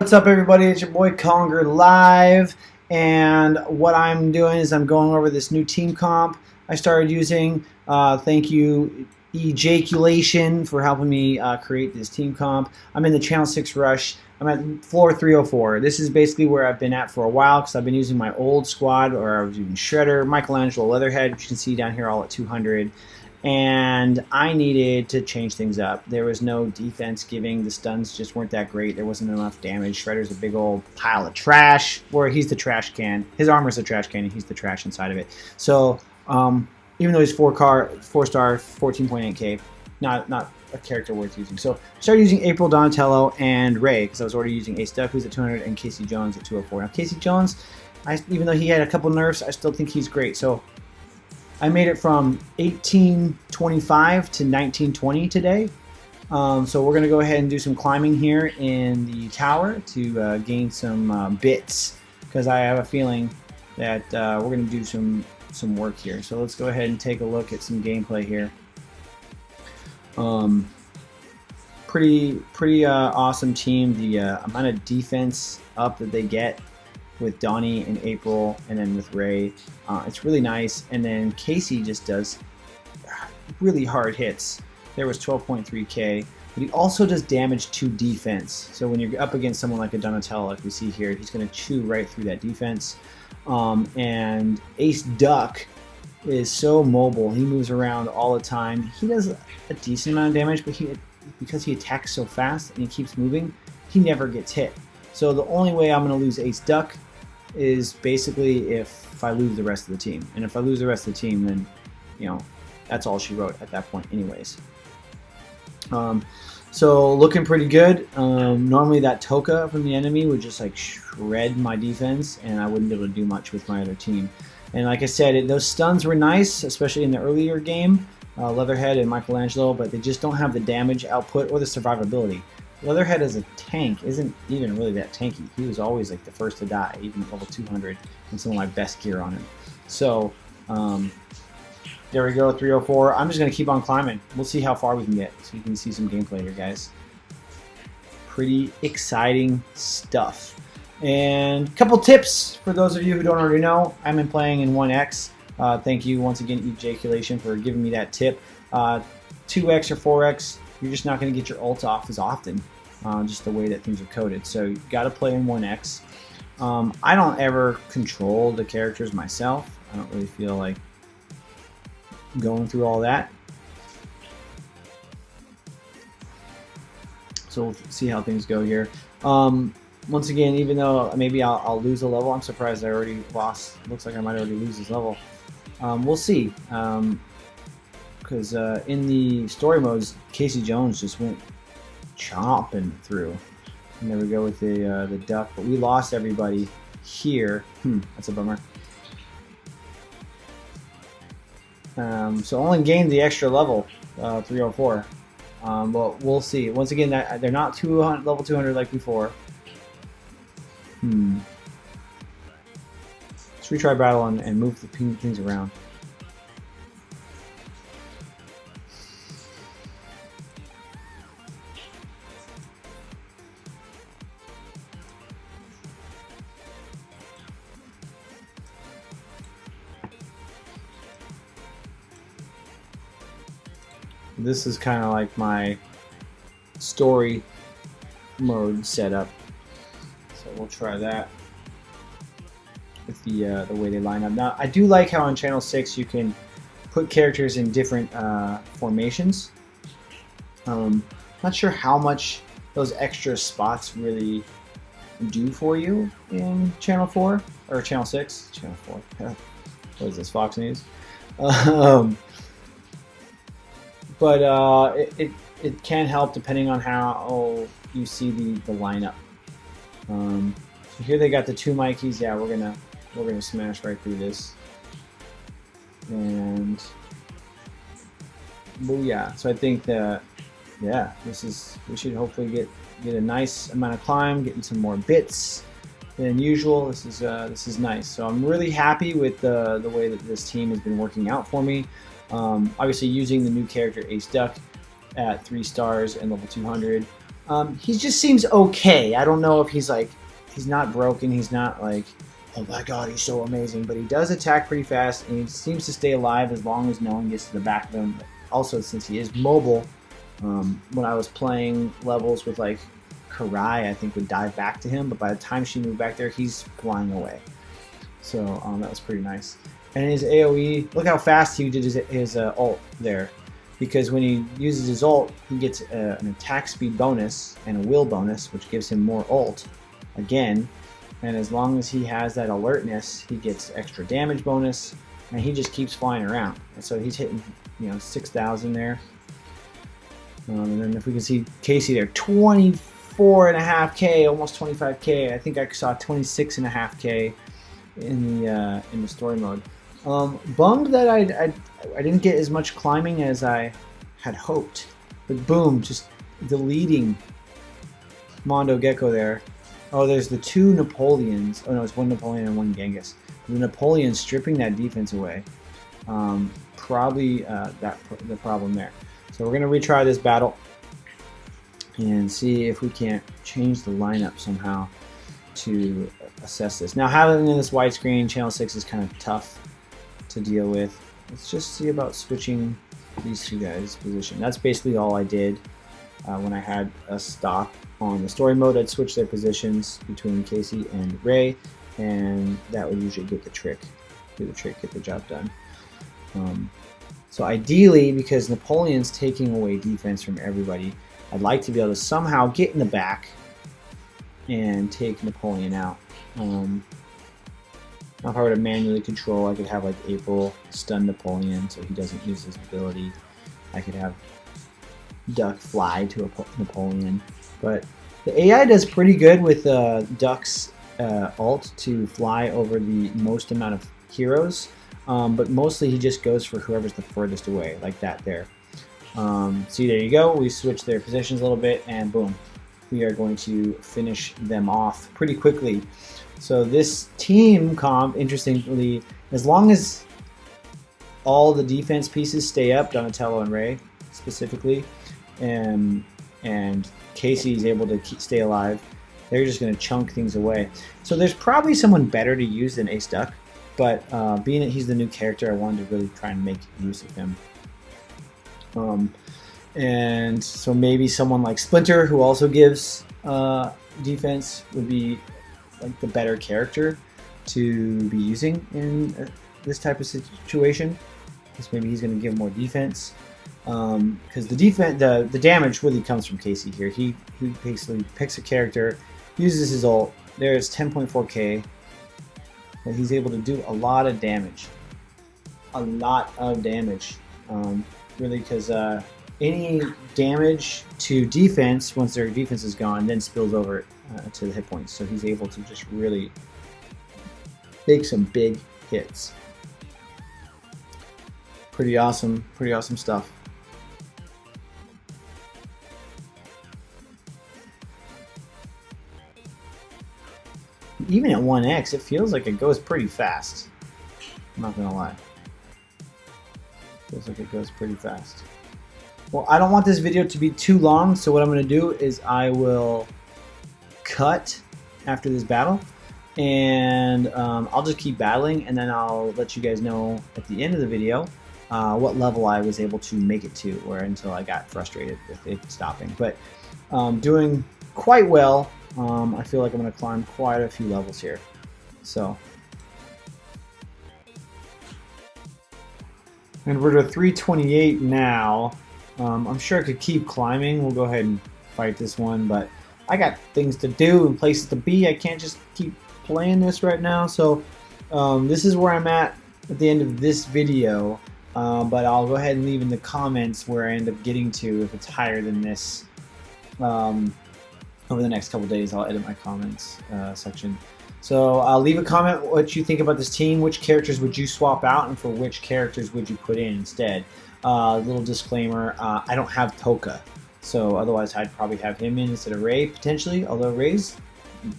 What's up, everybody? It's your boy Conger Live, and what I'm doing is I'm going over this new team comp I started using. Thank you, Ejaculation, for helping me create this team comp. I'm in the Channel 6 Rush. I'm at floor 304. This is basically where I've been at for a while because I've been using my old squad, where I was using Shredder, Michelangelo, Leatherhead, which you can see down here all at 200. And I needed to change things up. There was no defense giving. The stuns just weren't that great. There wasn't enough damage. Shredder's a big old pile of trash, where he's the trash can. His armor's the trash can, and he's the trash inside of it. So even though he's 4-star, 14.8k, not a character worth using. So I started using April, Donatello, and Ray, because I was already using Ace Duck, who's at 200, and Casey Jones at 204. Now Casey Jones, even though he had a couple nerfs, I still think he's great. So I made it from 1825 to 1920 today. So we're going to go ahead and do some climbing here in the tower to gain some bits, because I have a feeling that we're going to do some work here. So let's go ahead and take a look at some gameplay here. Pretty awesome team. The amount of defense up that they get with Donnie and April, and then with Ray, it's really nice. And then Casey just does really hard hits. There was 12.3k, but he also does damage to defense. So when you're up against someone like a Donatello, like we see here, he's going to chew right through that defense. And Ace Duck is so mobile. He moves around all the time. He does a decent amount of damage, but because he attacks so fast and he keeps moving, he never gets hit. So the only way I'm going to lose Ace Duck is basically if I lose the rest of the team. And if I lose the rest of the team, then, you know, that's all she wrote at that point anyways. So looking pretty good. Normally that Toka from the enemy would just like shred my defense, and I wouldn't be able to do much with my other team. And like I said, those stuns were nice, especially in the earlier game, Leatherhead and Michelangelo, but they just don't have the damage output or the survivability. Leatherhead as a tank isn't even really that tanky. He was always like the first to die, even at level 200, and some of my best gear on him. So there we go, 304. I'm just going to keep on climbing. We'll see how far we can get, so you can see some gameplay here, guys. Pretty exciting stuff. And a couple tips for those of you who don't already know. I've been playing in 1x. Thank you once again, Ejaculation, for giving me that tip. 2x or 4x, you're just not going to get your ult off as often, just the way that things are coded. So you've got to play in 1x. I don't ever control the characters myself. I don't really feel like going through all that. So we'll see how things go here. Once again, even though maybe I'll lose a level, I'm surprised I already lost. Looks like I might already lose this level. We'll see. Because in the story modes, Casey Jones just went chomping through. And there we go with the duck, but we lost everybody here. That's a bummer. So only gained the extra level, 304. But we'll see. Once again, they're not level 200 like before. Let's retry battle and move the things around. This is kind of like my story mode setup, so we'll try that with the way they line up. Now, I do like how on Channel 6 you can put characters in different formations. Not sure how much those extra spots really do for you in Channel 4 or Channel 6. Channel 4. What is this, Fox News? But it can help depending on how you see the lineup. So here they got the two Mikeys. Yeah, we're gonna smash right through this. And booyah! So I think that we should hopefully get a nice amount of climb, getting some more bits than usual. This is nice. So I'm really happy with the way that this team has been working out for me. Obviously using the new character Ace Duck at 3 stars and level 200. He just seems okay. I don't know if he's like, he's not broken. He's not like, oh my god, he's so amazing. But he does attack pretty fast, and he seems to stay alive as long as no one gets to the back of him. Also, since he is mobile, when I was playing levels with like Karai, I think would dive back to him, but by the time she moved back there, he's flying away. So that was pretty nice. And his AoE, look how fast he did his ult there. Because when he uses his ult, he gets an attack speed bonus and a will bonus, which gives him more ult again. And as long as he has that alertness, he gets extra damage bonus, and he just keeps flying around. And so he's hitting, 6,000 there. And then if we can see Casey there, 24.5k, almost 25k. I think I saw 26.5k in the story mode. Bummed that I didn't get as much climbing as I had hoped. But boom, just deleting Mondo Gecko there. Oh, there's the two Napoleons. Oh no, it's one Napoleon and one Genghis. The Napoleon stripping that defense away. Probably the problem there. So we're going to retry this battle and see if we can't change the lineup somehow to assess this. Now, having in this widescreen, channel 6 is kind of tough to deal with. Let's just see about switching these two guys' position. That's basically all I did when I had a stop on the story mode. I'd switch their positions between Casey and Ray, and that would usually get the trick. Do the trick, get the job done. So ideally, because Napoleon's taking away defense from everybody, I'd like to be able to somehow get in the back and take Napoleon out. If I were to manually control, I could have like April stun Napoleon so he doesn't use his ability. I could have Duck fly to a Napoleon. But the AI does pretty good with Duck's ult to fly over the most amount of heroes. But mostly he just goes for whoever's the furthest away, like that there. See, there you go. We switched their positions a little bit, and boom. We are going to finish them off pretty quickly. So this team comp, interestingly, as long as all the defense pieces stay up, Donatello and Ray specifically, and Casey is able to stay alive, they're just going to chunk things away. So there's probably someone better to use than Ace Duck, but being that he's the new character, I wanted to really try and make use of him. And so maybe someone like Splinter, who also gives defense, would be like the better character to be using in this type of situation, because maybe he's going to give more defense. Because the damage really comes from Casey here. He basically picks a character, uses his ult. There's 10.4k. But he's able to do a lot of damage. A lot of damage. Really, because any damage to defense, once their defense is gone, then spills over to the hit points. So he's able to just really take some big hits. Pretty awesome stuff. Even at 1x, it feels like it goes pretty fast. I'm not gonna lie. Feels like it goes pretty fast. Well, I don't want this video to be too long, so what I'm gonna do is I will cut after this battle, and I'll just keep battling, and then I'll let you guys know at the end of the video what level I was able to make it to, or until I got frustrated with it stopping. But doing quite well. I feel like I'm going to climb quite a few levels here. So, and we're to 328 now. I'm sure I could keep climbing. We'll go ahead and fight this one, but I got things to do and places to be. I can't just keep playing this right now. So this is where I'm at the end of this video. But I'll go ahead and leave in the comments where I end up getting to if it's higher than this. Over the next couple days, I'll edit my comments section. So I'll leave a comment what you think about this team. Which characters would you swap out, and for which characters would you put in instead? Little disclaimer, I don't have Toka, so otherwise I'd probably have him in instead of Ray, potentially, although Ray's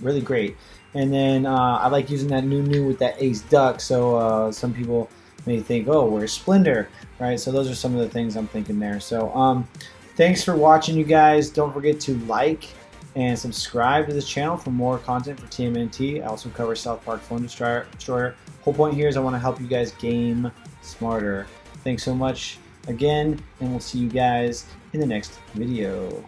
really great. And then I like using that new with that Ace Duck, so some people may think, oh, where's Splendor, right? So those are some of the things I'm thinking there. So Thanks for watching, you guys. Don't forget to like and subscribe to this channel for more content for TMNT. I also cover South Park Phone Destroyer. Whole point here is I want to help you guys game smarter. Thanks so much again, and we'll see you guys in the next video.